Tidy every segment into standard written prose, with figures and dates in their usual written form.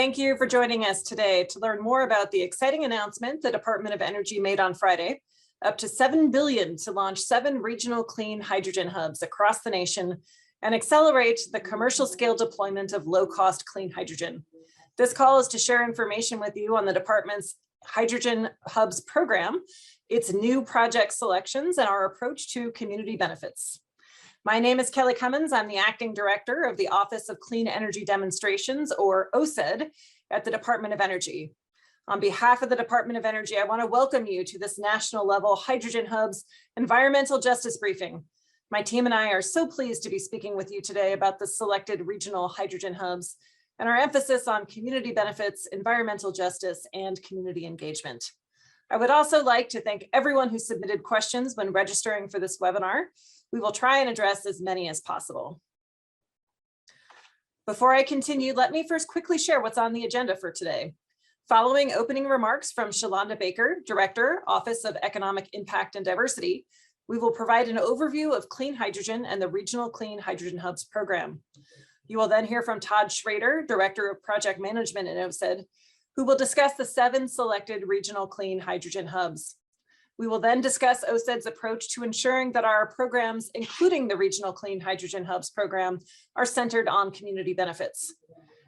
Thank you for joining us today to learn more about the exciting announcement the Department of Energy made on Friday, up to $7 billion to launch 7 regional clean hydrogen hubs across the nation and accelerate the commercial scale deployment of low-cost clean hydrogen. This call is to share information with you on the department's Hydrogen Hubs program, its new project selections, and our approach to community benefits. My name is Kelly Cummins. I'm the Acting Director of the Office of Clean Energy Demonstrations, or OCED, at the Department of Energy. On behalf of the Department of Energy, I want to welcome you to this national level Hydrogen Hubs environmental justice briefing. My team and I are so pleased to be speaking with you today about the selected regional hydrogen hubs and our emphasis on community benefits, environmental justice, and community engagement. I would also like to thank everyone who submitted questions when registering for this webinar. We will try and address as many as possible. Before I continue, let me first quickly share what's on the agenda for today. Following opening remarks from Shalonda Baker, Director, Office of Economic Impact and Diversity, we will provide an overview of clean hydrogen and the Regional Clean Hydrogen Hubs program. You will then hear from Todd Schrader, Director of Project Management at OCED, who will discuss the 7 selected regional clean hydrogen hubs. We will then discuss OCED's approach to ensuring that our programs, including the Regional Clean Hydrogen Hubs program, are centered on community benefits.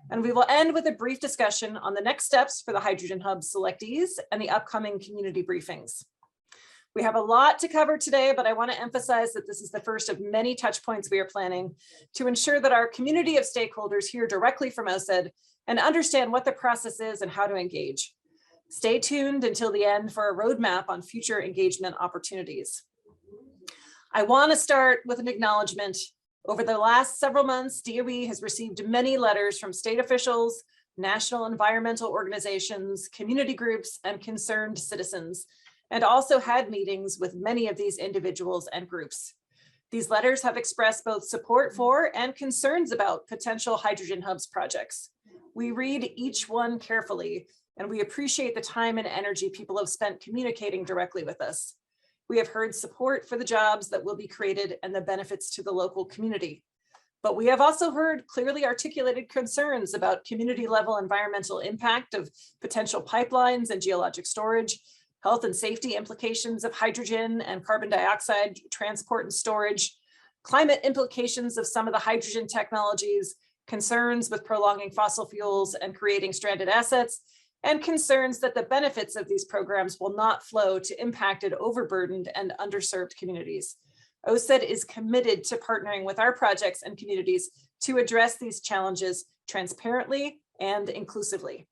And we will end with a brief discussion on the next steps for the Hydrogen Hub selectees and the upcoming community briefings. We have a lot to cover today, but I want to emphasize that this is the first of many touch points we are planning to ensure that our community of stakeholders hear directly from OCED and understand what the process is and how to engage. Stay tuned until the end for a roadmap on future engagement opportunities. I want to start with an acknowledgement. Over the last several months, DOE has received many letters from state officials, national environmental organizations, community groups, and concerned citizens, and also had meetings with many of these individuals and groups. These letters have expressed both support for and concerns about potential hydrogen hubs projects. We read each one carefully, and we appreciate the time and energy people have spent communicating directly with us. We have heard support for the jobs that will be created and the benefits to the local community. But we have also heard clearly articulated concerns about community level environmental impact of potential pipelines and geologic storage, health and safety implications of hydrogen and carbon dioxide transport and storage, climate implications of some of the hydrogen technologies, concerns with prolonging fossil fuels and creating stranded assets, and concerns that the benefits of these programs will not flow to impacted, overburdened, and underserved communities. OCED is committed to partnering with our projects and communities to address these challenges transparently and inclusively.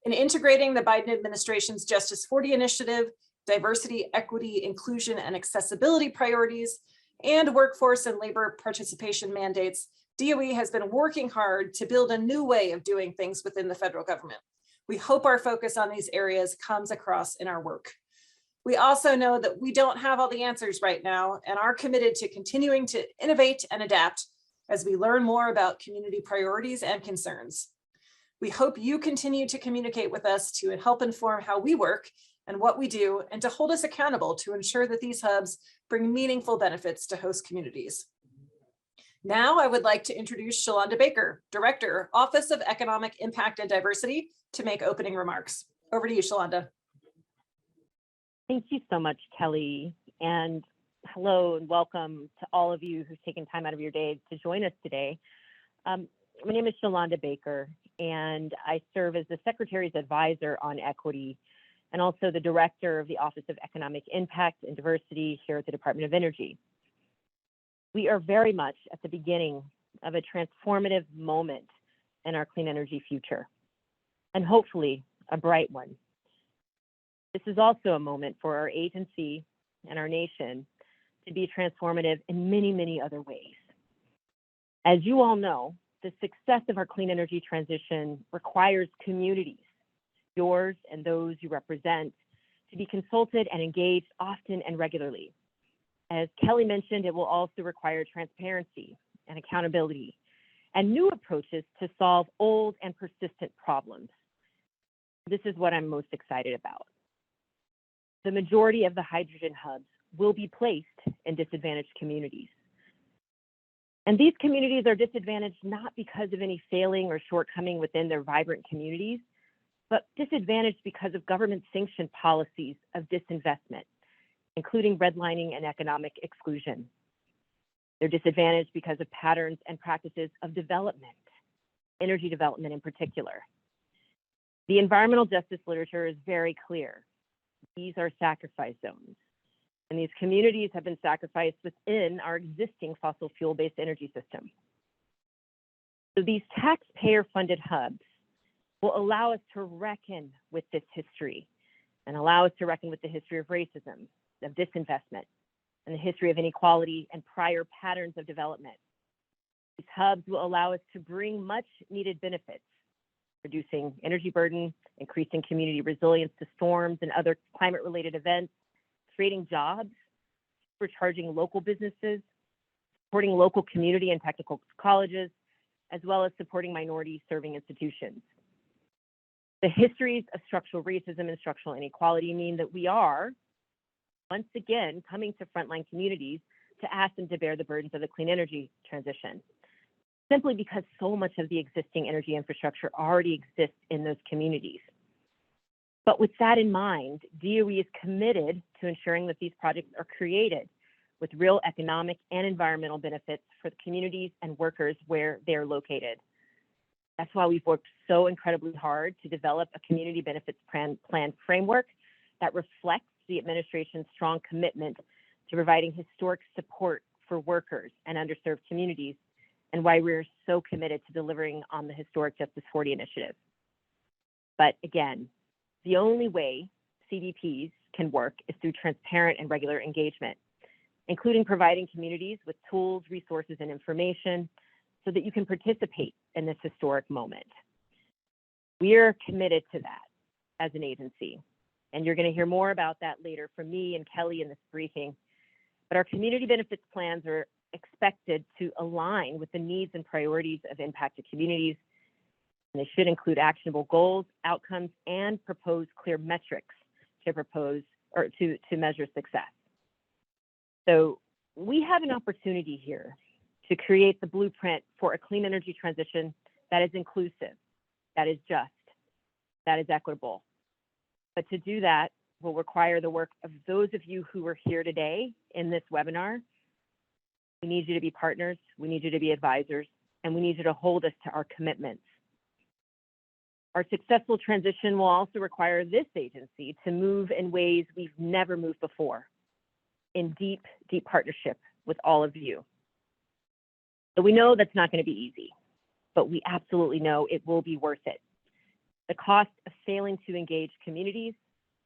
In integrating the Biden administration's Justice 40 initiative, diversity, equity, inclusion, and accessibility priorities, and workforce and labor participation mandates, DOE has been working hard to build a new way of doing things within the federal government. We hope our focus on these areas comes across in our work. We also know that we don't have all the answers right now and are committed to continuing to innovate and adapt as we learn more about community priorities and concerns. We hope you continue to communicate with us to help inform how we work and what we do, and to hold us accountable to ensure that these hubs bring meaningful benefits to host communities. Now I would like to introduce Shalonda Baker, Director, Office of Economic Impact and Diversity, to make opening remarks. Over to you, Shalonda. Thank you so much, Kelly. And hello and welcome to all of you who've taken time out of your day to join us today. My name is Shalonda Baker, and I serve as the Secretary's Advisor on Equity and also the Director of the Office of Economic Impact and Diversity here at the Department of Energy. We are very much at the beginning of a transformative moment in our clean energy future, and hopefully a bright one. This is also a moment for our agency and our nation to be transformative in many, many other ways. As you all know, the success of our clean energy transition requires communities, yours and those you represent, to be consulted and engaged often and regularly. As Kelly mentioned, it will also require transparency and accountability and new approaches to solve old and persistent problems. This is what I'm most excited about. The majority of the hydrogen hubs will be placed in disadvantaged communities. And these communities are disadvantaged not because of any failing or shortcoming within their vibrant communities, but disadvantaged because of government-sanctioned policies of disinvestment, including redlining and economic exclusion. They're disadvantaged because of patterns and practices of development, energy development in particular. The environmental justice literature is very clear. These are sacrifice zones, and these communities have been sacrificed within our existing fossil fuel-based energy system. So these taxpayer-funded hubs will allow us to reckon with this history and allow us to reckon with the history of racism, of disinvestment, and the history of inequality and prior patterns of development. These hubs will allow us to bring much needed benefits, reducing energy burden, increasing community resilience to storms and other climate-related events, creating jobs, supercharging local businesses, supporting local community and technical colleges, as well as supporting minority-serving institutions. The histories of structural racism and structural inequality mean that we are, once again, coming to frontline communities to ask them to bear the burdens of the clean energy transition, simply because so much of the existing energy infrastructure already exists in those communities. But with that in mind, DOE is committed to ensuring that these projects are created with real economic and environmental benefits for the communities and workers where they're located. That's why we've worked so incredibly hard to develop a community benefits plan framework that reflects the administration's strong commitment to providing historic support for workers and underserved communities, and why we're so committed to delivering on the Historic Justice 40 initiative. But again, the only way CDPs can work is through transparent and regular engagement, including providing communities with tools, resources, and information so that you can participate in this historic moment. We are committed to that as an agency, and you're going to hear more about that later from me and Kelly in this briefing. But our community benefits plans are expected to align with the needs and priorities of impacted communities, and they should include actionable goals, outcomes, and propose clear metrics to measure success. So we have an opportunity here to create the blueprint for a clean energy transition that is inclusive, that is just, that is equitable. But to do that will require the work of those of you who are here today in this webinar. We need you to be partners, we need you to be advisors, and we need you to hold us to our commitments. Our successful transition will also require this agency to move in ways we've never moved before, in deep, deep partnership with all of you. So we know that's not going to be easy, but we absolutely know it will be worth it. The cost of failing to engage communities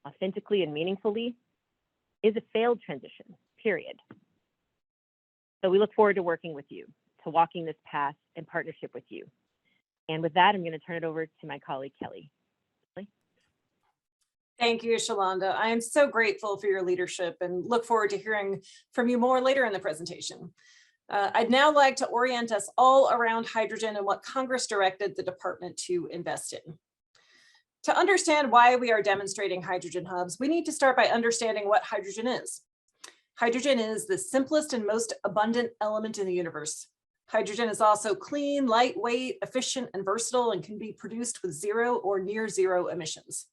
authentically and meaningfully is a failed transition, period. So we look forward to working with you, to walking this path in partnership with you. And with that, I'm going to turn it over to my colleague, Kelly. Thank you, Shalonda. I am so grateful for your leadership and look forward to hearing from you more later in the presentation. I'd now like to orient us all around hydrogen and what Congress directed the department to invest in. To understand why we are demonstrating hydrogen hubs, we need to start by understanding what hydrogen is. Hydrogen is the simplest and most abundant element in the universe. Hydrogen is also clean, lightweight, efficient, and versatile, and can be produced with zero or near zero emissions.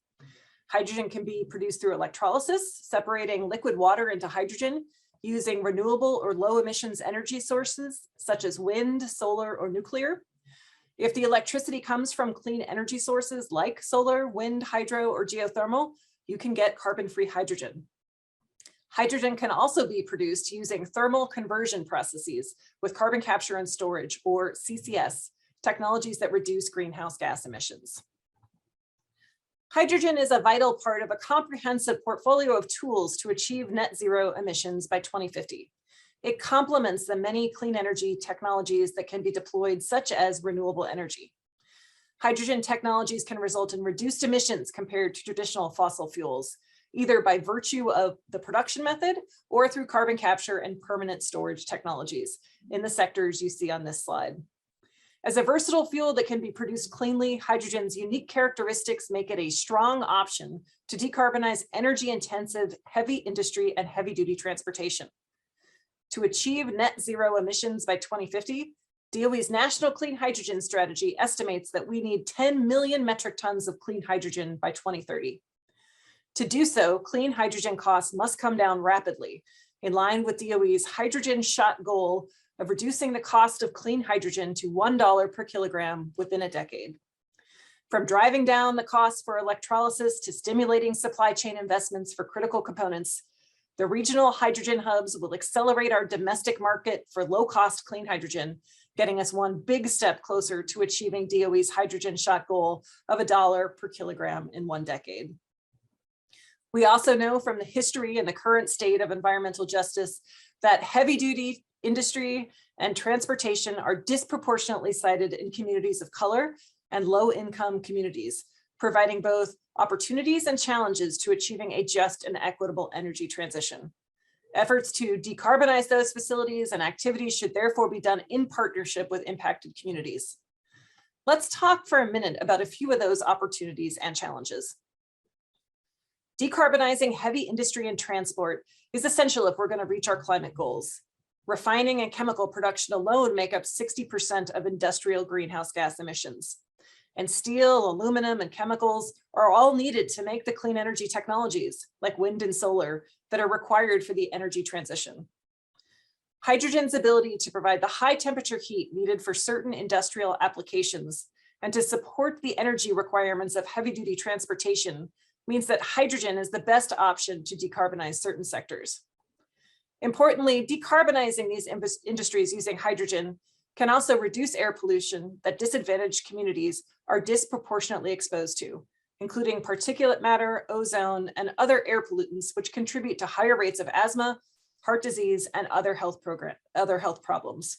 Hydrogen can be produced through electrolysis, separating liquid water into hydrogen using renewable or low emissions energy sources such as wind, solar, or nuclear. If the electricity comes from clean energy sources like solar, wind, hydro, or geothermal, you can get carbon-free hydrogen. Hydrogen can also be produced using thermal conversion processes with carbon capture and storage, or CCS, technologies that reduce greenhouse gas emissions. Hydrogen is a vital part of a comprehensive portfolio of tools to achieve net zero emissions by 2050. It complements the many clean energy technologies that can be deployed, such as renewable energy. Hydrogen technologies can result in reduced emissions compared to traditional fossil fuels, either by virtue of the production method or through carbon capture and permanent storage technologies in the sectors you see on this slide. As a versatile fuel that can be produced cleanly, hydrogen's unique characteristics make it a strong option to decarbonize energy-intensive heavy industry and heavy-duty transportation. To achieve net zero emissions by 2050, DOE's National Clean Hydrogen Strategy estimates that we need 10 million metric tons of clean hydrogen by 2030. To do so, clean hydrogen costs must come down rapidly, in line with DOE's hydrogen shot goal of reducing the cost of clean hydrogen to $1 per kilogram within a decade. From driving down the costs for electrolysis to stimulating supply chain investments for critical components, the regional hydrogen hubs will accelerate our domestic market for low-cost clean hydrogen, getting us one big step closer to achieving DOE's hydrogen shot goal of $1 per kilogram in 1 decade. We also know from the history and the current state of environmental justice that heavy-duty industry and transportation are disproportionately cited in communities of color and low-income communities, providing both opportunities and challenges to achieving a just and equitable energy transition. Efforts to decarbonize those facilities and activities should therefore be done in partnership with impacted communities. Let's talk for a minute about a few of those opportunities and challenges. Decarbonizing heavy industry and transport is essential if we're going to reach our climate goals. Refining and chemical production alone make up 60% of industrial greenhouse gas emissions. And steel, aluminum, and chemicals are all needed to make the clean energy technologies, like wind and solar, that are required for the energy transition. Hydrogen's ability to provide the high temperature heat needed for certain industrial applications and to support the energy requirements of heavy-duty transportation means that hydrogen is the best option to decarbonize certain sectors. Importantly, decarbonizing these industries using hydrogen can also reduce air pollution that disadvantaged communities are disproportionately exposed to, including particulate matter, ozone, and other air pollutants, which contribute to higher rates of asthma, heart disease, and other health problems.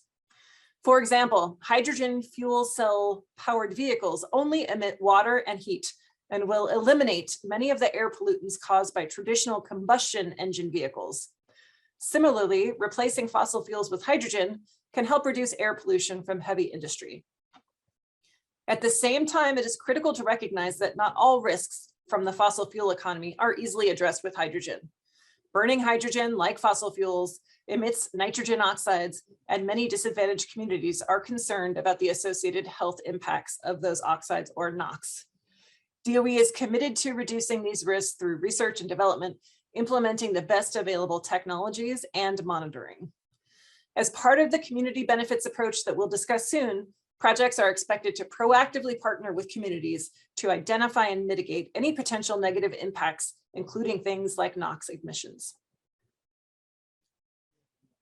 For example, hydrogen fuel cell powered vehicles only emit water and heat and will eliminate many of the air pollutants caused by traditional combustion engine vehicles. Similarly, replacing fossil fuels with hydrogen can help reduce air pollution from heavy industry. At the same time, it is critical to recognize that not all risks from the fossil fuel economy are easily addressed with hydrogen. Burning hydrogen, like fossil fuels, emits nitrogen oxides, and many disadvantaged communities are concerned about the associated health impacts of those oxides, or NOx. DOE is committed to reducing these risks through research and development, implementing the best available technologies and monitoring. As part of the community benefits approach that we'll discuss soon, projects are expected to proactively partner with communities to identify and mitigate any potential negative impacts, including things like NOx emissions.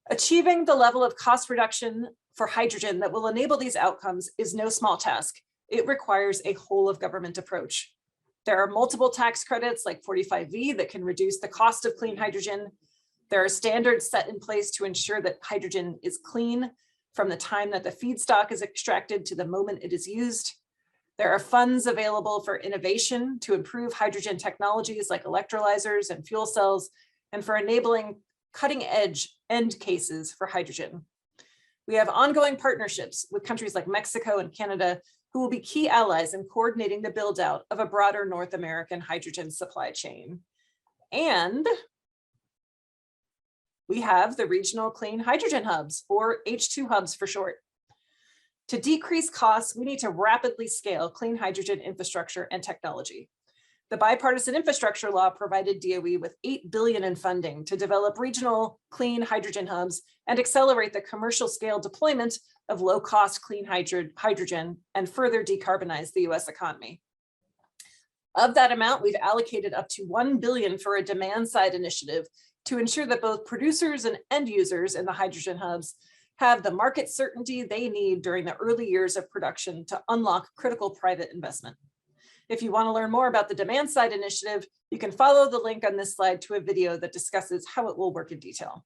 Achieving the level of cost reduction for hydrogen that will enable these outcomes is no small task. It requires a whole of government approach. There are multiple tax credits like 45V that can reduce the cost of clean hydrogen. There are standards set in place to ensure that hydrogen is clean from the time that the feedstock is extracted to the moment it is used. There are funds available for innovation to improve hydrogen technologies like electrolyzers and fuel cells, and for enabling cutting-edge end cases for hydrogen. We have ongoing partnerships with countries like Mexico and Canada, who will be key allies in coordinating the build-out of a broader North American hydrogen supply chain. And we have the regional clean hydrogen hubs, or H2 hubs for short. To decrease costs, we need to rapidly scale clean hydrogen infrastructure and technology. The bipartisan infrastructure law provided DOE with $8 billion in funding to develop regional clean hydrogen hubs and accelerate the commercial scale deployment of low-cost clean hydrogen and further decarbonize the US economy. Of that amount, we've allocated up to $1 billion for a demand-side initiative to ensure that both producers and end users in the hydrogen hubs have the market certainty they need during the early years of production to unlock critical private investment. If you want to learn more about the demand-side initiative, you can follow the link on this slide to a video that discusses how it will work in detail.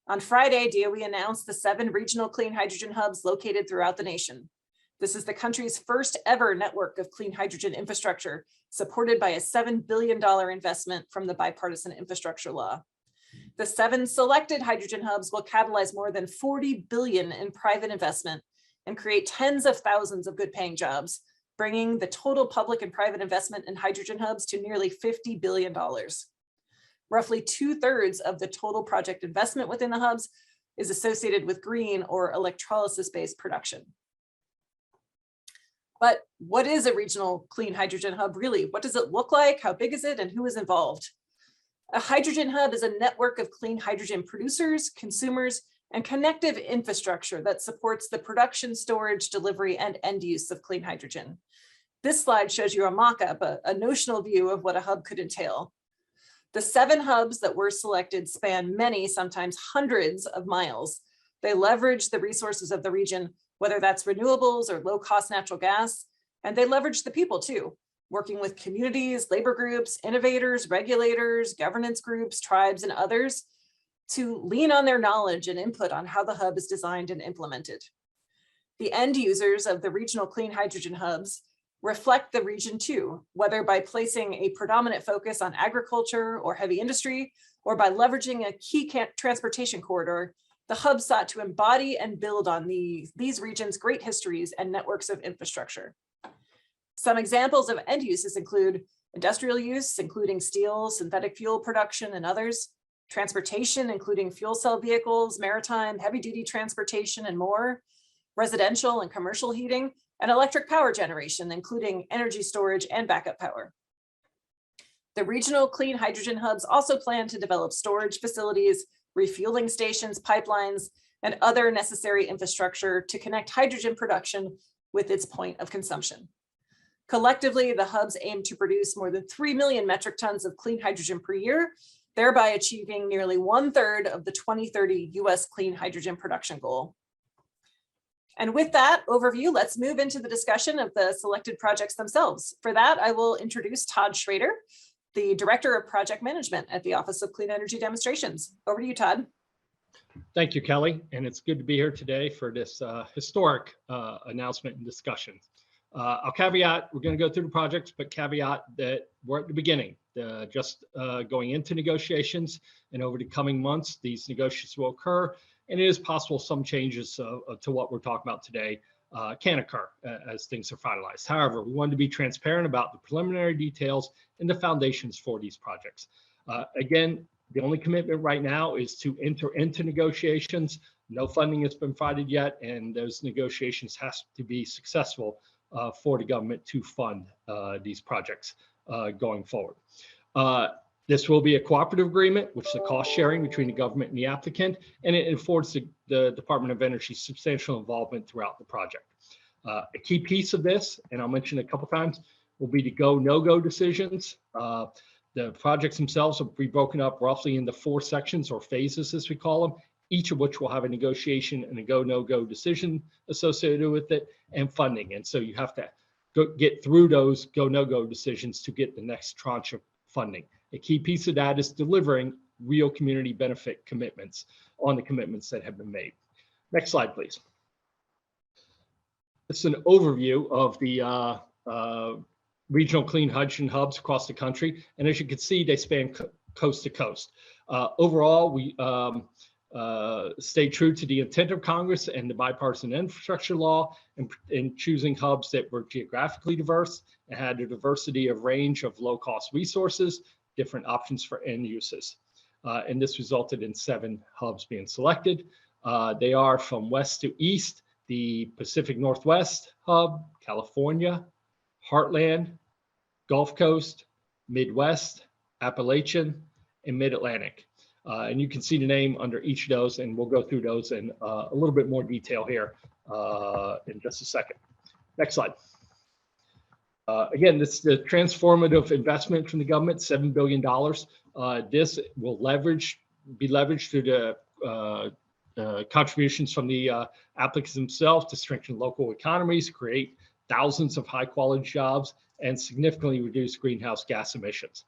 On Friday, DOE announced the 7 regional clean hydrogen hubs located throughout the nation. This is the country's first ever network of clean hydrogen infrastructure, supported by a $7 billion investment from the bipartisan infrastructure law. The 7 selected hydrogen hubs will catalyze more than $40 billion in private investment and create tens of thousands of good-paying jobs, bringing the total public and private investment in hydrogen hubs to nearly $50 billion. Roughly 2/3 of the total project investment within the hubs is associated with green or electrolysis-based production. But what is a regional clean hydrogen hub really? What does it look like? How big is it? And who is involved? A hydrogen hub is a network of clean hydrogen producers, consumers, and connective infrastructure that supports the production, storage, delivery, and end use of clean hydrogen. This slide shows you a mock-up, a notional view of what a hub could entail. The 7 hubs that were selected span many, sometimes hundreds of miles. They leverage the resources of the region, whether that's renewables or low-cost natural gas, and they leverage the people too, working with communities, labor groups, innovators, regulators, governance groups, tribes, and others to lean on their knowledge and input on how the hub is designed and implemented. The end users of the regional clean hydrogen hubs reflect the region too, whether by placing a predominant focus on agriculture or heavy industry, or by leveraging a key transportation corridor. The hub sought to embody and build on these regions' great histories and networks of infrastructure. Some examples of end uses include industrial use, including steel, synthetic fuel production, and others, transportation, including fuel cell vehicles, maritime, heavy-duty transportation, and more, residential and commercial heating, and electric power generation, including energy storage and backup power. The regional clean hydrogen hubs also plan to develop storage facilities, refueling stations, pipelines, and other necessary infrastructure to connect hydrogen production with its point of consumption. Collectively, the hubs aim to produce more than 3 million metric tons of clean hydrogen per year, thereby achieving nearly 1/3 of the 2030 US clean hydrogen production goal. And with that overview, let's move into the discussion of the selected projects themselves. For that, I will introduce Todd Schrader, the Director of Project Management at the Office of Clean Energy Demonstrations. Over to you, Todd. Thank you, Kelly. And it's good to be here today for this historic announcement and discussion. I'll caveat, we're going to go through the projects, but caveat that we're at the beginning, just going into negotiations, and over the coming months, these negotiations will occur. And it is possible some changes to what we're talking about today can occur as things are finalized. However, we wanted to be transparent about the preliminary details and the foundations for these projects. Again, the only commitment right now is to enter into negotiations. No funding has been provided yet, and those negotiations has to be successful for the government to fund these projects going forward. This will be a cooperative agreement, which is a cost sharing between the government and the applicant, and it affords the Department of Energy substantial involvement throughout the project. A key piece of this, and I'll mention a couple times, will be the go, no-go decisions. The projects themselves will be broken up roughly into 4 sections or phases, as we call them, each of which will have a negotiation and a go, no-go decision associated with it and funding. And so you have to get through those go, no-go decisions to get the next tranche of funding. A key piece of that is delivering real community benefit commitments on the commitments that have been made. Next slide, please. It's an overview of the regional clean hydrogen hubs across the country. And as you can see, they span coast to coast. Overall, we stay true to the intent of Congress and the bipartisan infrastructure law in choosing hubs that were geographically diverse and had a diversity of range of low-cost resources, different options for end uses. And this resulted in 7 hubs being selected. They are from west to east, the Pacific Northwest hub, California, Heartland, Gulf Coast, Midwest, Appalachian, and Mid-Atlantic. And you can see the name under each of those, and we'll go through those in a little bit more detail here in just a second. Next slide. Again, this is the transformative investment from the government, $7 billion. This will be leveraged through the contributions from the applicants themselves to strengthen local economies, create thousands of high quality jobs, and significantly reduce greenhouse gas emissions.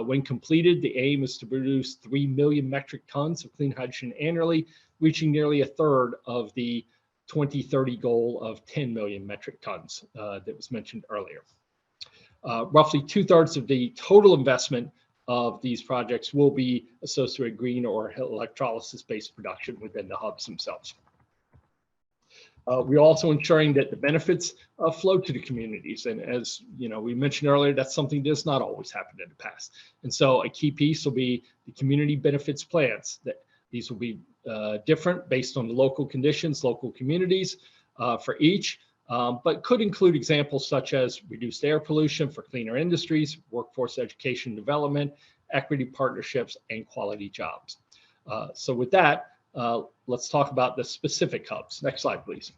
When completed, the aim is to produce 3 million metric tons of clean hydrogen annually, reaching nearly 1/3 of the 2030 goal of 10 million metric tons that was mentioned earlier. Roughly 2/3 of the total investment of these projects will be associated with green or electrolysis-based production within the hubs themselves. We're also ensuring that the benefits flow to the communities. And as we mentioned earlier, that's something that does not always happen in the past. And so a key piece will be the community benefits plans. That these will be different based on the local conditions, local communities for each, but could include examples such as reduced air pollution for cleaner industries, workforce education and development, equity partnerships, and quality jobs. So with that, let's talk about the specific hubs. Next slide, please.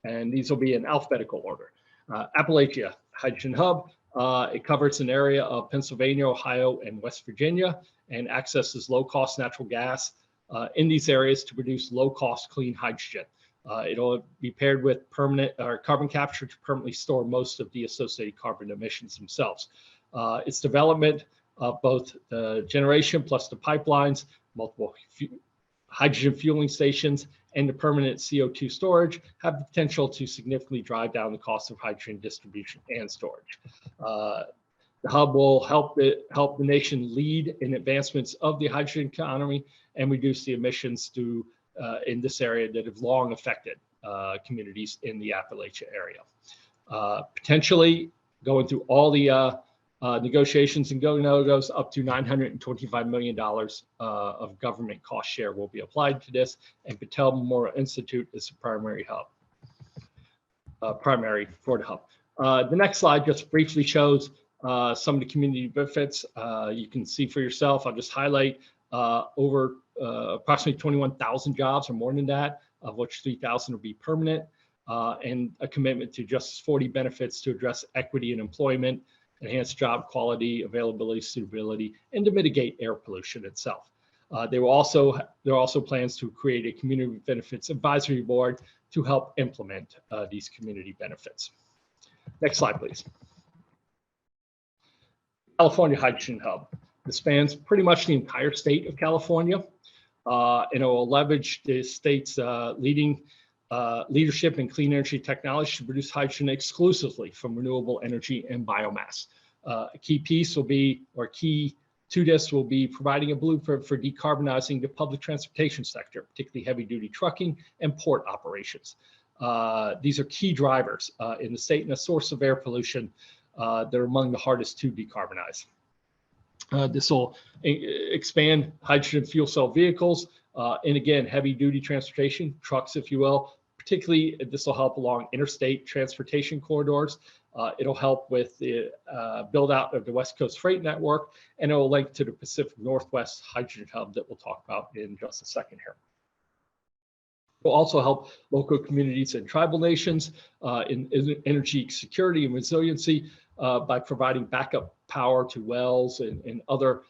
And these will be in alphabetical order. Appalachia Hydrogen Hub, it covers an area of Pennsylvania, Ohio, and West Virginia, and accesses low-cost natural gas in these areas to produce low-cost clean hydrogen. It'll be paired with permanent or carbon capture to permanently store most of the associated carbon emissions themselves. Its development of both the generation plus the pipelines, multiple hydrogen fueling stations, and the permanent CO2 storage have the potential to significantly drive down the cost of hydrogen distribution and storage. The hub will help the nation lead in advancements of the hydrogen economy and reduce the emissions in this area that have long affected communities in the Appalachia area. Potentially going through all the negotiations and go-no-goes, up to $925 million of government cost share will be applied to this, and Battelle Memorial Institute is the primary for the hub. The next slide just briefly shows some of the community benefits. You can see for yourself. I'll just highlight over approximately 21,000 jobs or more than that, of which 3,000 will be permanent, and a commitment to Justice 40 benefits to address equity in employment, enhance job quality, availability, suitability, and to mitigate air pollution itself. There are also plans to create a community benefits advisory board to help implement these community benefits. Next slide, please. California Hydrogen Hub. This spans pretty much the entire state of California, and it will leverage the state's leadership in clean energy technology to produce hydrogen exclusively from renewable energy and biomass. A key piece will be, or key to this will be providing a blueprint for decarbonizing the public transportation sector, particularly heavy duty trucking and port operations. These are key drivers in the state and a source of air pollution that are among the hardest to decarbonize. This will expand hydrogen fuel cell vehicles and again, heavy duty transportation, trucks, if you will. Particularly, this will help along interstate transportation corridors. It'll help with the build out of the West Coast freight network, and it will link to the Pacific Northwest Hydrogen Hub that we'll talk about in just a second here. It will also help local communities and tribal nations in energy security and resiliency by providing backup power to wells and other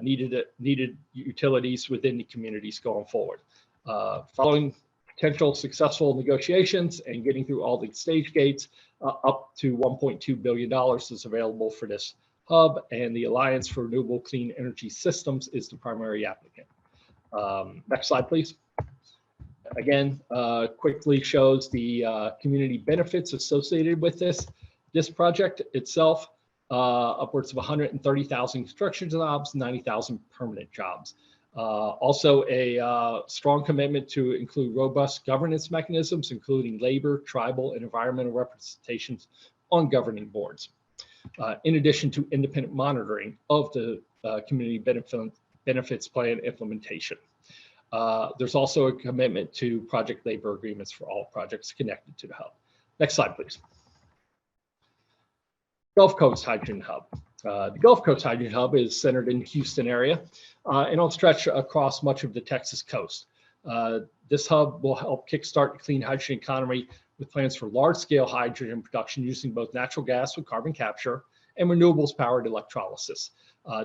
needed utilities within the communities going forward. Following potential successful negotiations and getting through all the stage gates, up to $1.2 billion is available for this hub, and the Alliance for Renewable Clean Energy Systems is the primary applicant. Next slide, please. Again, quickly shows the community benefits associated with this project itself. Upwards of 130,000 construction jobs, 90,000 permanent jobs. Also a strong commitment to include robust governance mechanisms, including labor, tribal, and environmental representations on governing boards. In addition to independent monitoring of the community benefits plan implementation. There's also a commitment to project labor agreements for all projects connected to the hub. Next slide, please. Gulf Coast Hydrogen Hub. The Gulf Coast Hydrogen Hub is centered in the Houston area and it'll stretch across much of the Texas coast. This hub will help kickstart the clean hydrogen economy with plans for large-scale hydrogen production using both natural gas with carbon capture and renewables-powered electrolysis.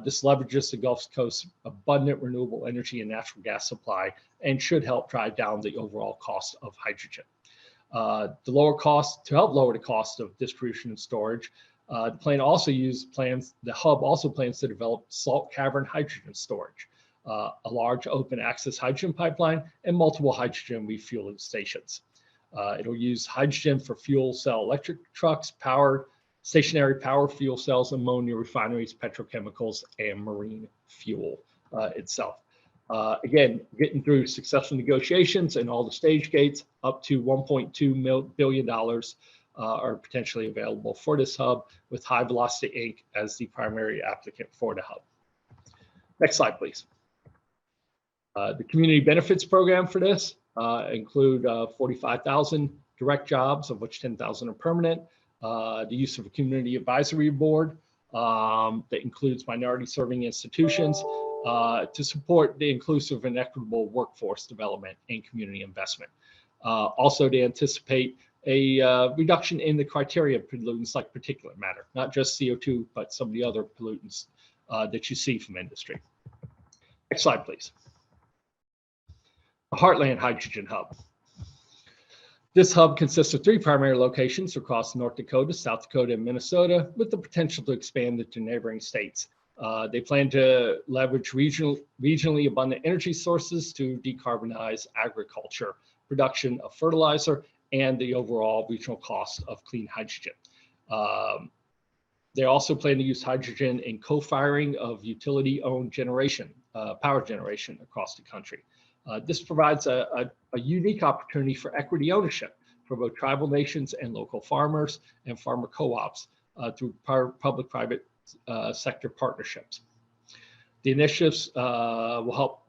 This leverages the Gulf Coast's abundant renewable energy and natural gas supply and should help drive down the overall cost of hydrogen. To help lower the cost of distribution and storage, the hub also plans to develop salt cavern hydrogen storage, a large open access hydrogen pipeline, and multiple hydrogen refueling stations. It'll use hydrogen for fuel cell electric trucks, stationary power fuel cells, ammonia refineries, petrochemicals, and marine fuel itself. Again, getting through successful negotiations and all the stage gates, up to $1.2 billion are potentially available for this hub, with High Velocity Inc. as the primary applicant for the hub. Next slide, please. The community benefits program for this include 45,000 direct jobs, of which 10,000 are permanent. The use of a community advisory board that includes minority serving institutions to support the inclusive and equitable workforce development and community investment. Also to anticipate a reduction in the criteria of pollutants like particulate matter, not just CO2, but some of the other pollutants that you see from industry. Next slide, please. The Heartland Hydrogen Hub. This hub consists of 3 primary locations across North Dakota, South Dakota, and Minnesota, with the potential to expand into neighboring states. They plan to leverage regionally abundant energy sources to decarbonize agriculture, production of fertilizer, and the overall regional cost of clean hydrogen. They also plan to use hydrogen in co-firing of utility-owned generation, power generation across the country. This provides a unique opportunity for equity ownership for both tribal nations and local farmers and farmer co-ops through public-private sector partnerships. The initiatives will help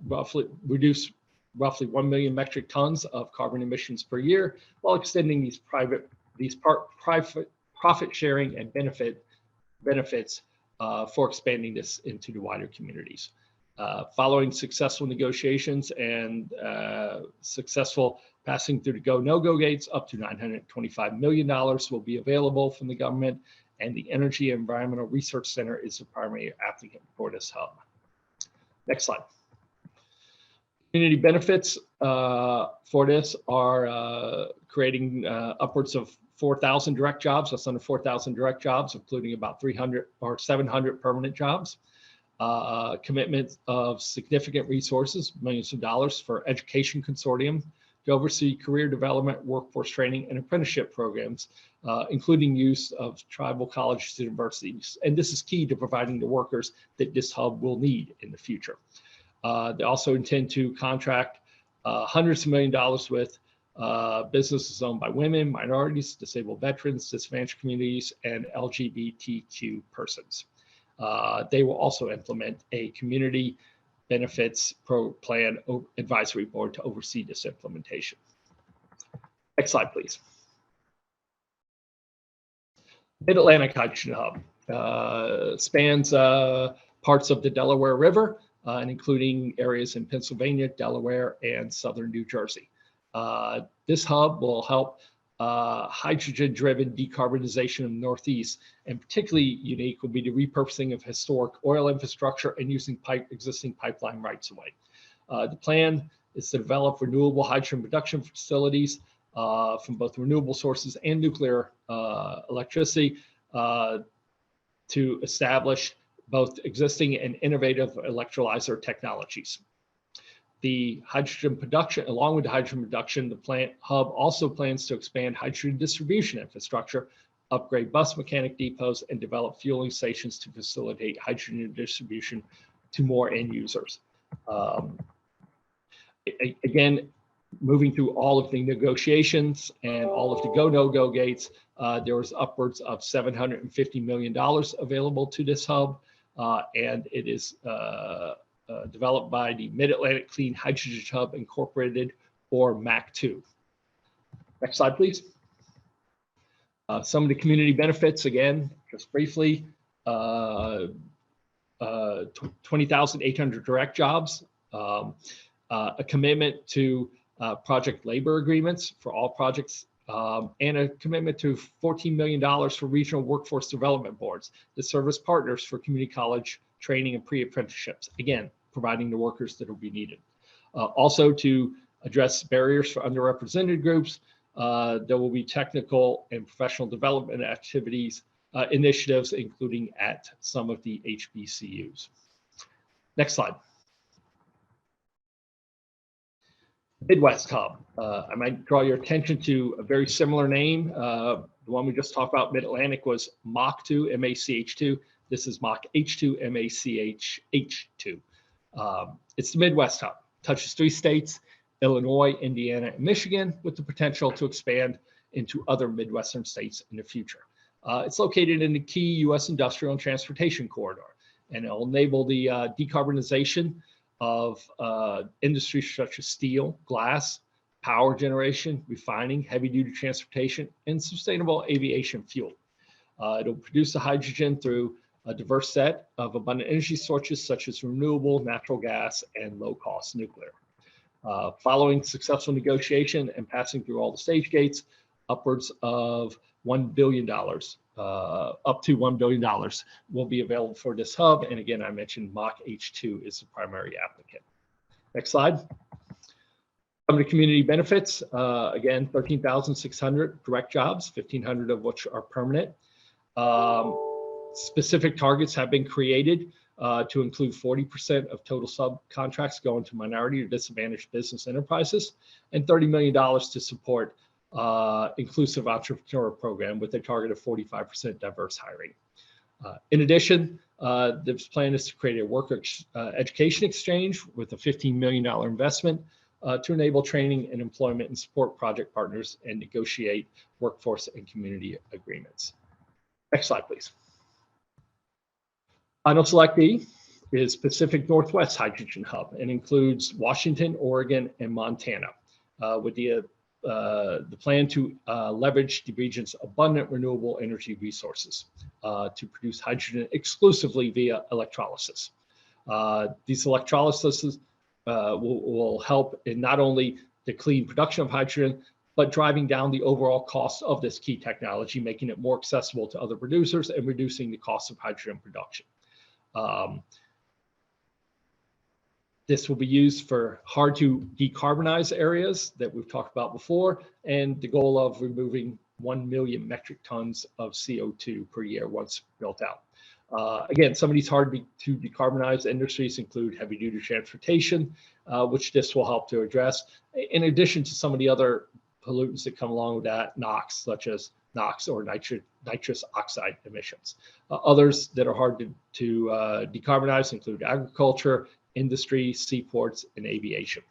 reduce roughly 1 million metric tons of carbon emissions per year, while extending these private profit sharing and benefits for expanding this into the wider communities. Following successful negotiations and successful passing through the go, no-go gates, up to $925 million will be available from the government, and the Energy and Environmental Research Center is the primary applicant for this hub. Next slide. Community benefits for this are creating upwards of 4,000 direct jobs, that's under 4,000 direct jobs, including about 300 or 700 permanent jobs. Commitment of significant resources, millions of dollars for education consortium to oversee career development, workforce training, and apprenticeship programs, including use of tribal colleges and universities. And this is key to providing the workers that this hub will need in the future. They also intend to contract hundreds of millions of dollars with businesses owned by women, minorities, disabled veterans, disadvantaged communities, and LGBTQ persons. They will also implement a community benefits plan advisory board to oversee this implementation. Next slide, please. Mid-Atlantic Hydrogen Hub spans parts of the Delaware River, and including areas in Pennsylvania, Delaware, and southern New Jersey. This hub will help hydrogen-driven decarbonization of the Northeast, and particularly unique will be the repurposing of historic oil infrastructure and using existing pipeline rights of way. The plan is to develop renewable hydrogen production facilities from both renewable sources and nuclear electricity to establish both existing and innovative electrolyzer technologies. The hydrogen production, along with the hydrogen production, the plant hub also plans to expand hydrogen distribution infrastructure, upgrade bus mechanic depots, and develop fueling stations to facilitate hydrogen distribution to more end users. Again, moving through all of the negotiations and all of the go, no-go gates, there was upwards of $750 million available to this hub, and it is developed by the Mid-Atlantic Clean Hydrogen Hub Incorporated, or MAC2. Next slide, please. Some of the community benefits, again, just briefly, 20,800 direct jobs, a commitment to project labor agreements for all projects, and a commitment to $14 million for regional workforce development boards to serve as partners for community college training and pre-apprenticeships, again, providing the workers that will be needed. Also to address barriers for underrepresented groups, there will be technical and professional development activities, initiatives, including at some of the HBCUs. Next slide. Midwest Hub. I might draw your attention to a very similar name. The one we just talked about, Mid-Atlantic, was MACH2, M-A-C-H-2. This is MACH-H2, M-A-C-H-H2. It's the Midwest Hub. Touches 3 states, Illinois, Indiana, and Michigan, with the potential to expand into other Midwestern states in the future. It's located in the key U.S. industrial and transportation corridor, and it'll enable the decarbonization of industries such as steel, glass, power generation, refining, heavy-duty transportation, and sustainable aviation fuel. It'll produce the hydrogen through a diverse set of abundant energy sources such as renewable natural gas and low-cost nuclear. Following successful negotiation and passing through all the stage gates, upwards of $1 billion, up to $1 billion will be available for this hub. And again, I mentioned MACH-H2 is the primary applicant. Next slide. Some of the community benefits, again, 13,600 direct jobs, 1,500 of which are permanent. Specific targets have been created to include 40% of total subcontracts going to minority or disadvantaged business enterprises, and $30 million to support inclusive entrepreneur program with a target of 45% diverse hiring. In addition, this plan is to create a worker education exchange with a $15 million investment to enable training and employment and support project partners and negotiate workforce and community agreements. Next slide, please. Final selectee is Pacific Northwest Hydrogen Hub and includes Washington, Oregon, and Montana, with the plan to leverage the region's abundant renewable energy resources to produce hydrogen exclusively via electrolysis. These electrolyses will help in not only the clean production of hydrogen, but driving down the overall cost of this key technology, making it more accessible to other producers and reducing the cost of hydrogen production. This will be used for hard to decarbonize areas that we've talked about before, and the goal of removing 1 million metric tons of CO2 per year once built out. Again, some of these hard to decarbonize industries include heavy duty transportation, which this will help to address, in addition to some of the other pollutants that come along with that, NOx, such as NOx or nitrous oxide emissions. Others that are hard to decarbonize include agriculture, industry, seaports, and aviation.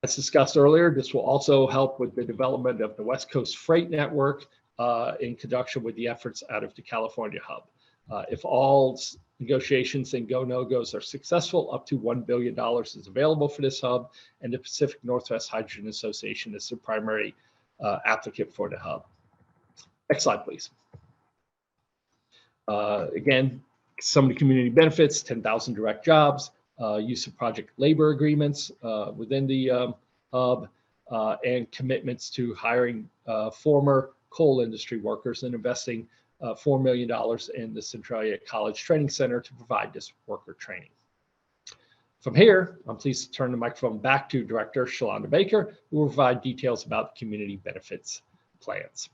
As discussed earlier, this will also help with the development of the West Coast Freight Network in conjunction with the efforts out of the California hub. If all negotiations and go-no-goes are successful, up to $1 billion is available for this hub, and the Pacific Northwest Hydrogen Association is the primary applicant for the hub. Next slide, please. Again, some of the community benefits: 10,000 direct jobs, use of project labor agreements within the hub, and commitments to hiring former coal industry workers and investing $4 million in the Centralia College Training Center to provide this worker training. From here, I'm pleased to turn the microphone back to Director Shalonda Baker, who will provide details about the community benefits plans.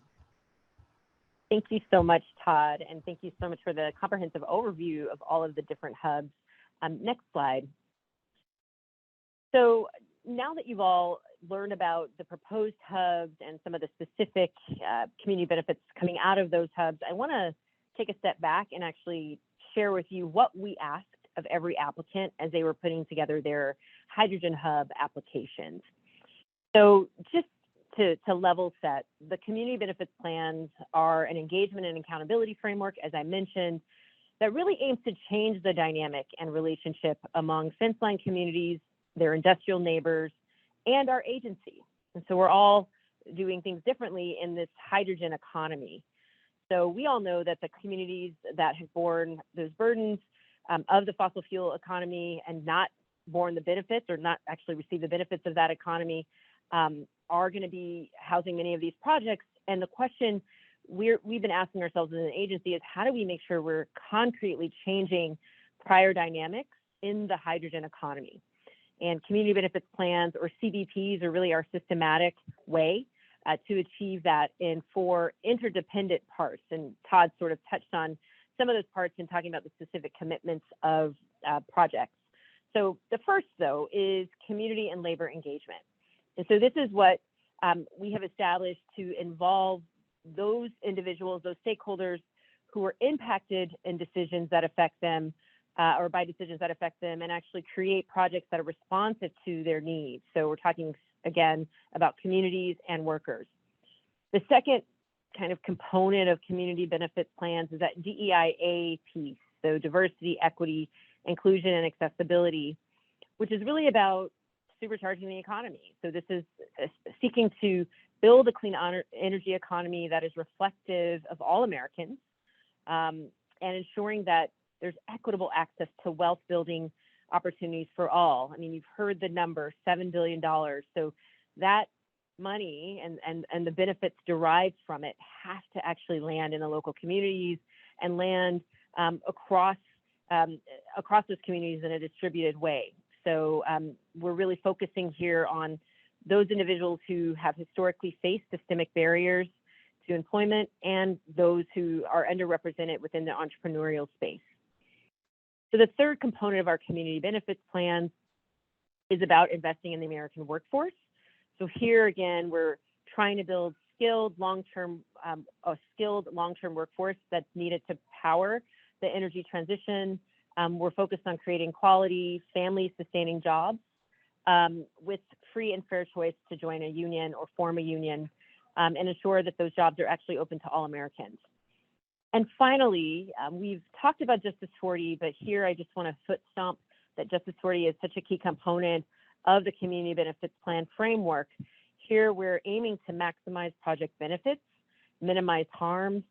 Thank you so much, Todd, and thank you so much for the comprehensive overview of all of the different hubs. Next slide. So now that you've all learned about the proposed hubs and some of the specific community benefits coming out of those hubs, I want to take a step back and actually share with you what we asked of every applicant as they were putting together their hydrogen hub applications. So just to level set, the community benefits plans are an engagement and accountability framework, as I mentioned, that really aims to change the dynamic and relationship among fence line communities, their industrial neighbors, and our agency. And so we're all doing things differently in this hydrogen economy. So we all know that the communities that have borne those burdens of the fossil fuel economy and not borne the benefits or not actually received the benefits of that economy are going to be housing many of these projects. And the question we've been asking ourselves as an agency is, how do we make sure we're concretely changing prior dynamics in the hydrogen economy? And community benefits plans, or CBPs, are really our systematic way to achieve that in 4 interdependent parts. And Todd sort of touched on some of those parts in talking about the specific commitments of projects. So the first, though, is community and labor engagement. And so this is what we have established to involve those individuals, those stakeholders who are impacted in decisions that affect them or by decisions that affect them, and actually create projects that are responsive to their needs. So we're talking, again, about communities and workers. The second kind of component of community benefits plans is that DEIA piece, so diversity, equity, inclusion, and accessibility, which is really about supercharging the economy. So this is seeking to build a clean energy economy that is reflective of all Americans, and ensuring that there's equitable access to wealth building opportunities for all. I mean, you've heard the number, $7 billion. So that money and the benefits derived from it have to actually land in the local communities and land across those communities in a distributed way. So we're really focusing here on those individuals who have historically faced systemic barriers to employment and those who are underrepresented within the entrepreneurial space. So the third component of our community benefits plan is about investing in the American workforce. So here again, we're trying to build a skilled long-term workforce that's needed to power the energy transition. We're focused on creating quality, family-sustaining jobs with free and fair choice to join a union or form a union, and ensure that those jobs are actually open to all Americans. And finally, we've talked about Justice 40, but here I just want to foot stomp that Justice 40 is such a key component of the community benefits plan framework. Here we're aiming to maximize project benefits, minimize harms,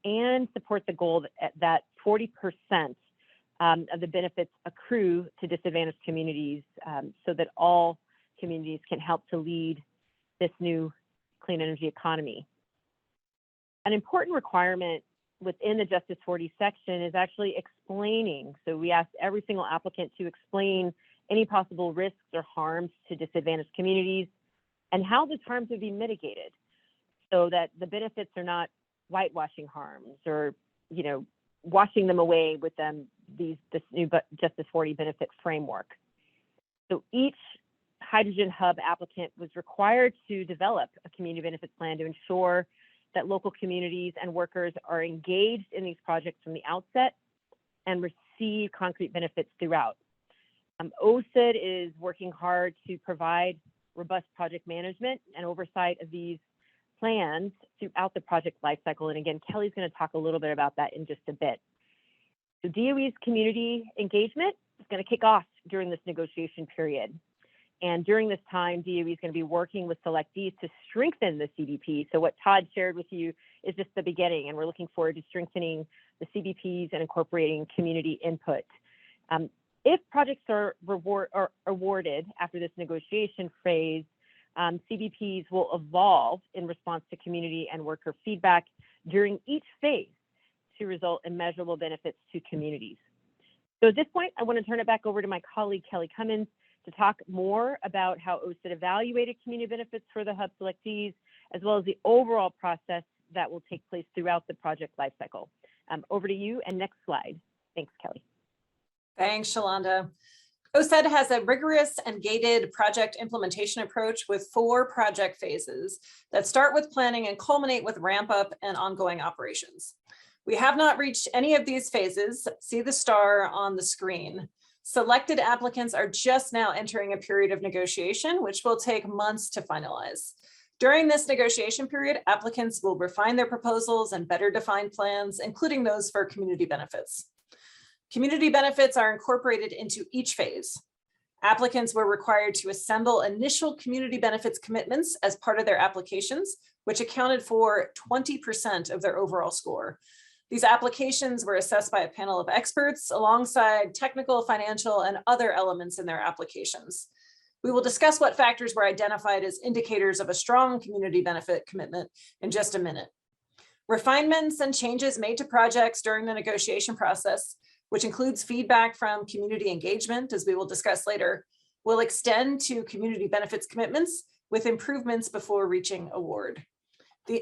and support the goal that 40% of the benefits accrue to disadvantaged communities, so that all communities can help to lead this new clean energy economy. An important requirement within the Justice 40 section is actually explaining. So we asked every single applicant to explain any possible risks or harms to disadvantaged communities and how those harms would be mitigated so that the benefits are not whitewashing harms or, washing them away with this new Justice 40 benefit framework. So each hydrogen hub applicant was required to develop a community benefits plan to ensure that local communities and workers are engaged in these projects from the outset and receive concrete benefits throughout. OCID is working hard to provide robust project management and oversight of these plans throughout the project lifecycle. And again, Kelly's going to talk a little bit about that in just a bit. So DOE's community engagement is going to kick off during this negotiation period. And during this time, DOE is going to be working with selectees to strengthen the CBP. So what Todd shared with you is just the beginning, and we're looking forward to strengthening the CBPs and incorporating community input. If projects are awarded after this negotiation phase, CBPs will evolve in response to community and worker feedback during each phase to result in measurable benefits to communities. So at this point, I want to turn it back over to my colleague, Kelly Cummins, to talk more about how OCID evaluated community benefits for the hub selectees, as well as the overall process that will take place throughout the project lifecycle. Over to you, and next slide. Thanks, Kelly. Thanks, Shalonda. OCID has a rigorous and gated project implementation approach with 4 project phases that start with planning and culminate with ramp up and ongoing operations. We have not reached any of these phases. See the star on the screen. Selected applicants are just now entering a period of negotiation, which will take months to finalize. During this negotiation period, applicants will refine their proposals and better define plans, including those for community benefits. Community benefits are incorporated into each phase. Applicants were required to assemble initial community benefits commitments as part of their applications, which accounted for 20% of their overall score. These applications were assessed by a panel of experts alongside technical, financial, and other elements in their applications. We will discuss what factors were identified as indicators of a strong community benefit commitment in just a minute. Refinements and changes made to projects during the negotiation process, which includes feedback from community engagement, as we will discuss later, will extend to community benefits commitments with improvements before reaching award.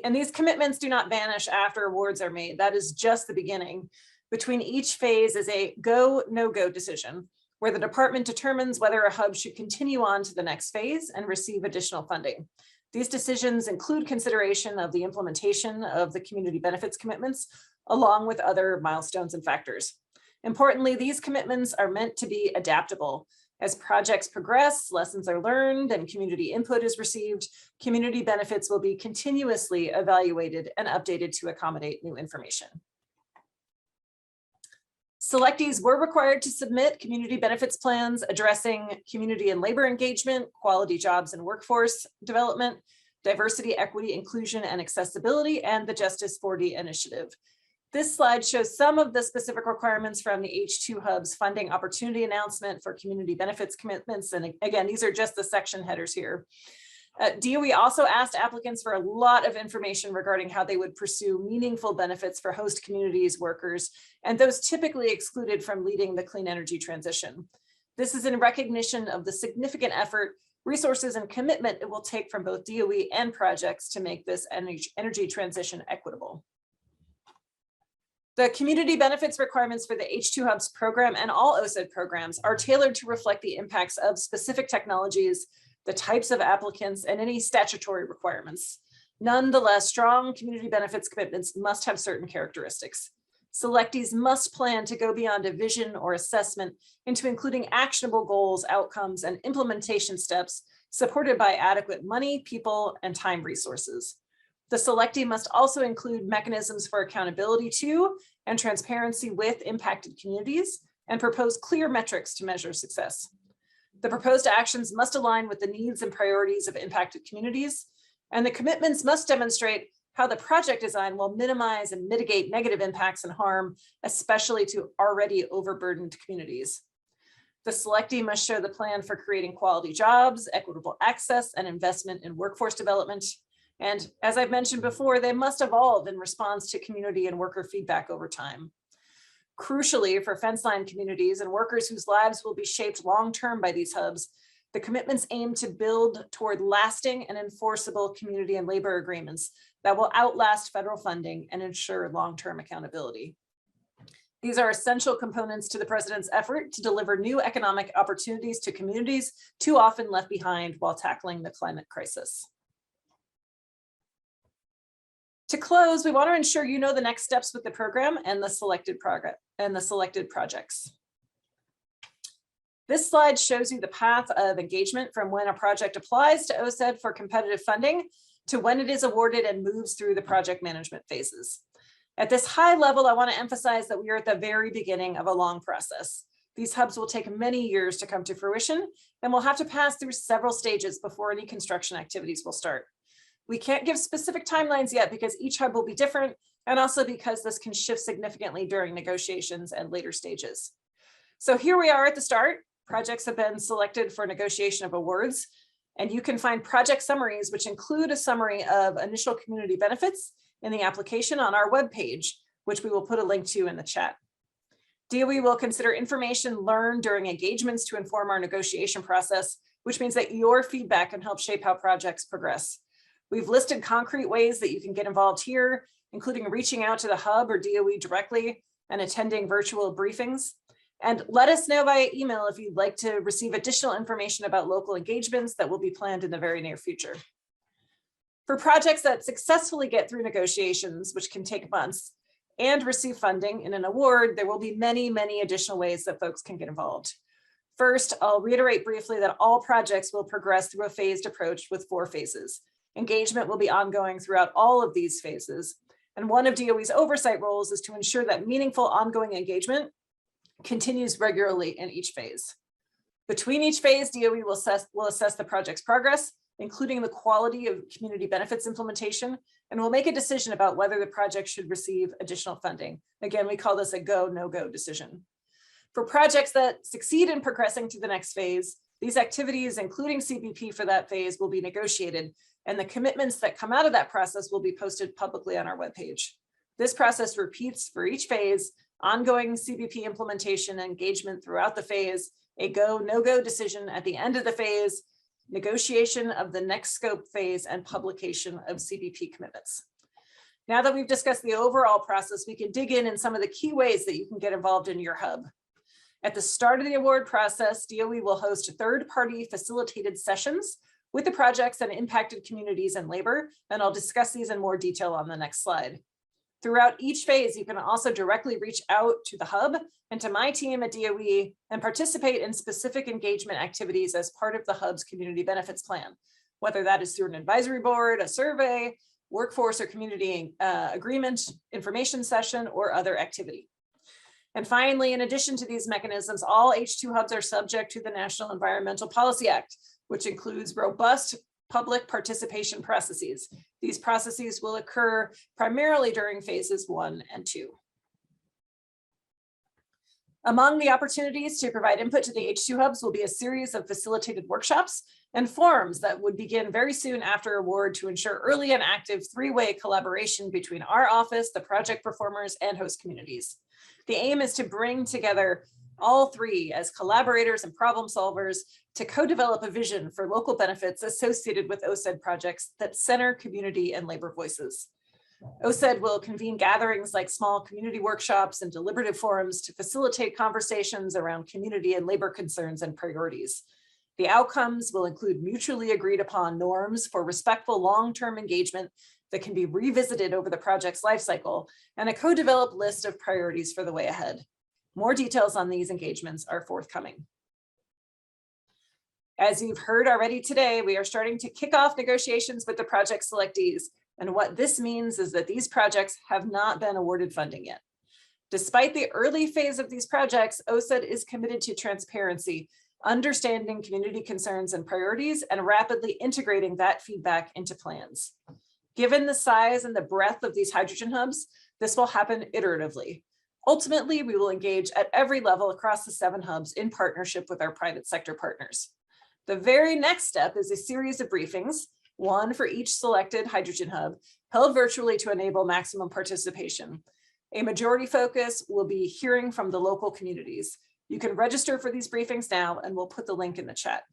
And these commitments do not vanish after awards are made. That is just the beginning. Between each phase is a go, no-go decision, where the department determines whether a hub should continue on to the next phase and receive additional funding. These decisions include consideration of the implementation of the community benefits commitments, along with other milestones and factors. Importantly, these commitments are meant to be adaptable. As projects progress, lessons are learned, and community input is received, community benefits will be continuously evaluated and updated to accommodate new information. Selectees were required to submit community benefits plans addressing community and labor engagement, quality jobs and workforce development, diversity, equity, inclusion, and accessibility, and the Justice 40 initiative. This slide shows some of the specific requirements from the H2 Hub's funding opportunity announcement for community benefits commitments. And again, these are just the section headers here. DOE also asked applicants for a lot of information regarding how they would pursue meaningful benefits for host communities, workers, and those typically excluded from leading the clean energy transition. This is in recognition of the significant effort, resources, and commitment it will take from both DOE and projects to make this energy transition equitable. The community benefits requirements for the H2 Hubs program and all OSED programs are tailored to reflect the impacts of specific technologies, the types of applicants, and any statutory requirements. Nonetheless, strong community benefits commitments must have certain characteristics. Selectees must plan to go beyond a vision or assessment into including actionable goals, outcomes, and implementation steps supported by adequate money, people, and time resources. The selectee must also include mechanisms for accountability to and transparency with impacted communities and propose clear metrics to measure success. The proposed actions must align with the needs and priorities of impacted communities, and the commitments must demonstrate how the project design will minimize and mitigate negative impacts and harm, especially to already overburdened communities. The selectee must show the plan for creating quality jobs, equitable access, and investment in workforce development. And as I've mentioned before, they must evolve in response to community and worker feedback over time. Crucially, for fence line communities and workers whose lives will be shaped long-term by these hubs, the commitments aim to build toward lasting and enforceable community and labor agreements that will outlast federal funding and ensure long-term accountability. These are essential components to the President's effort to deliver new economic opportunities to communities too often left behind while tackling the climate crisis. To close, we want to ensure you know the next steps with the program and the selected projects. This slide shows you the path of engagement from when a project applies to OSED for competitive funding to when it is awarded and moves through the project management phases. At this high level, I want to emphasize that we are at the very beginning of a long process. These hubs will take many years to come to fruition, and we'll have to pass through several stages before any construction activities will start. We can't give specific timelines yet because each hub will be different, and also because this can shift significantly during negotiations and later stages. So here we are at the start. Projects have been selected for negotiation of awards, and you can find project summaries, which include a summary of initial community benefits in the application on our webpage, which we will put a link to in the chat. DOE will consider information learned during engagements to inform our negotiation process, which means that your feedback can help shape how projects progress. We've listed concrete ways that you can get involved here, including reaching out to the hub or DOE directly and attending virtual briefings. And let us know via email if you'd like to receive additional information about local engagements that will be planned in the very near future. For projects that successfully get through negotiations, which can take months, and receive funding in an award, there will be many, many additional ways that folks can get involved. First, I'll reiterate briefly that all projects will progress through a phased approach with 4 phases. Engagement will be ongoing throughout all of these phases. And one of DOE's oversight roles is to ensure that meaningful ongoing engagement continues regularly in each phase. Between each phase, DOE will assess the project's progress, including the quality of community benefits implementation, and will make a decision about whether the project should receive additional funding. Again, we call this a go, no-go decision. For projects that succeed in progressing to the next phase, these activities, including CBP for that phase, will be negotiated, and the commitments that come out of that process will be posted publicly on our webpage. This process repeats for each phase, ongoing CBP implementation and engagement throughout the phase, a go, no-go decision at the end of the phase, negotiation of the next scope phase, and publication of CBP commitments. Now that we've discussed the overall process, we can dig in some of the key ways that you can get involved in your hub. At the start of the award process, DOE will host third-party facilitated sessions with the projects and impacted communities and labor, and I'll discuss these in more detail on the next slide. Throughout each phase, you can also directly reach out to the hub and to my team at DOE and participate in specific engagement activities as part of the hub's community benefits plan, whether that is through an advisory board, a survey, workforce or community agreement, information session, or other activity. And finally, in addition to these mechanisms, all H2 hubs are subject to the National Environmental Policy Act, which includes robust public participation processes. These processes will occur primarily during phases 1 and 2. Among the opportunities to provide input to the H2 hubs will be a series of facilitated workshops and forums that would begin very soon after award to ensure early and active three-way collaboration between our office, the project performers, and host communities. The aim is to bring together all three as collaborators and problem solvers to co-develop a vision for local benefits associated with OCED projects that center community and labor voices. OCED will convene gatherings like small community workshops and deliberative forums to facilitate conversations around community and labor concerns and priorities. The outcomes will include mutually agreed upon norms for respectful long-term engagement that can be revisited over the project's lifecycle and a co-developed list of priorities for the way ahead. More details on these engagements are forthcoming. As you've heard already today, we are starting to kick off negotiations with the project selectees. And what this means is that these projects have not been awarded funding yet. Despite the early phase of these projects, OCED is committed to transparency, understanding community concerns and priorities, and rapidly integrating that feedback into plans. Given the size and the breadth of these hydrogen hubs, this will happen iteratively. Ultimately, we will engage at every level across the 7 hubs in partnership with our private sector partners. The very next step is a series of briefings, one for each selected hydrogen hub, held virtually to enable maximum participation. A majority focus will be hearing from the local communities. You can register for these briefings now, and we'll put the link in the chat.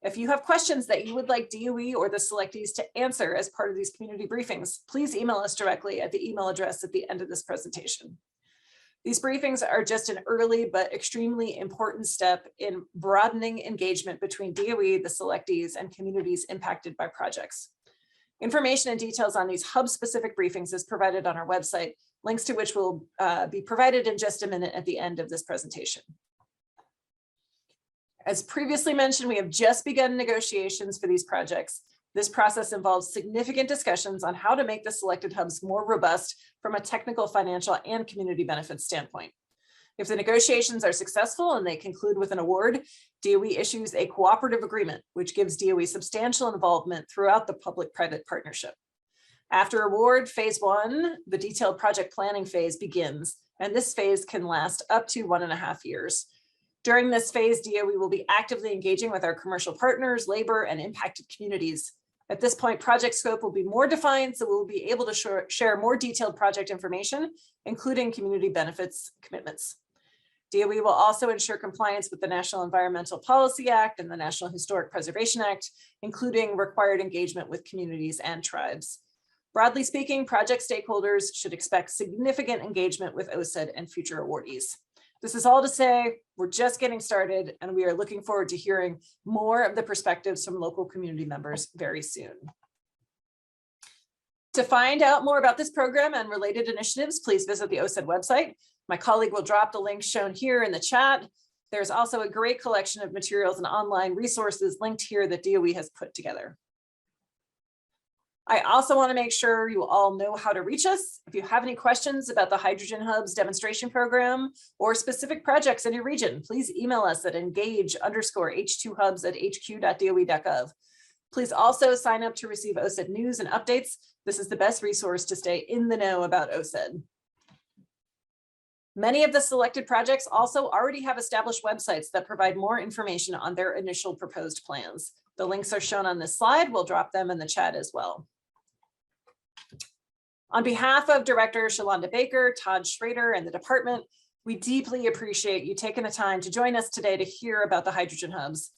If you have questions that you would like DOE or the selectees to answer as part of these community briefings, please email us directly at the email address at the end of this presentation. These briefings are just an early but extremely important step in broadening engagement between DOE, the selectees, and communities impacted by projects. Information and details on these hub-specific briefings is provided on our website, links to which will be provided in just a minute at the end of this presentation. As previously mentioned, we have just begun negotiations for these projects. This process involves significant discussions on how to make the selected hubs more robust from a technical, financial, and community benefits standpoint. If the negotiations are successful and they conclude with an award, DOE issues a cooperative agreement, which gives DOE substantial involvement throughout the public-private partnership. After award, phase 1, the detailed project planning phase begins, and this phase can last up to 1.5 years. During this phase, DOE will be actively engaging with our commercial partners, labor, and impacted communities. At this point, project scope will be more defined, so we'll be able to share more detailed project information, including community benefits commitments. DOE will also ensure compliance with the National Environmental Policy Act and the National Historic Preservation Act, including required engagement with communities and tribes. Broadly speaking, project stakeholders should expect significant engagement with OCED and future awardees. This is all to say, we're just getting started, and we are looking forward to hearing more of the perspectives from local community members very soon. To find out more about this program and related initiatives, please visit the OCED website. My colleague will drop the links shown here in the chat. There's also a great collection of materials and online resources linked here that DOE has put together. I also want to make sure you all know how to reach us. If you have any questions about the Hydrogen Hubs demonstration program or specific projects in your region, please email us at engage_h2hubs@hq.doe.gov. Please also sign up to receive OCED news and updates. This is the best resource to stay in the know about OCED. Many of the selected projects also already have established websites that provide more information on their initial proposed plans. The links are shown on this slide. We'll drop them in the chat as well. On behalf of Director Shalonda Baker, Todd Schrader, and the department, we deeply appreciate you taking the time to join us today to hear about the Hydrogen Hubs,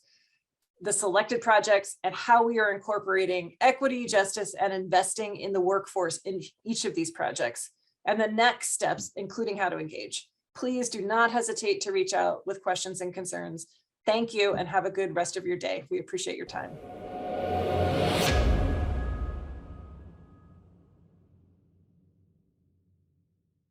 the selected projects, and how we are incorporating equity, justice, and investing in the workforce in each of these projects, and the next steps, including how to engage. Please do not hesitate to reach out with questions and concerns. Thank you, and have a good rest of your day. We appreciate your time.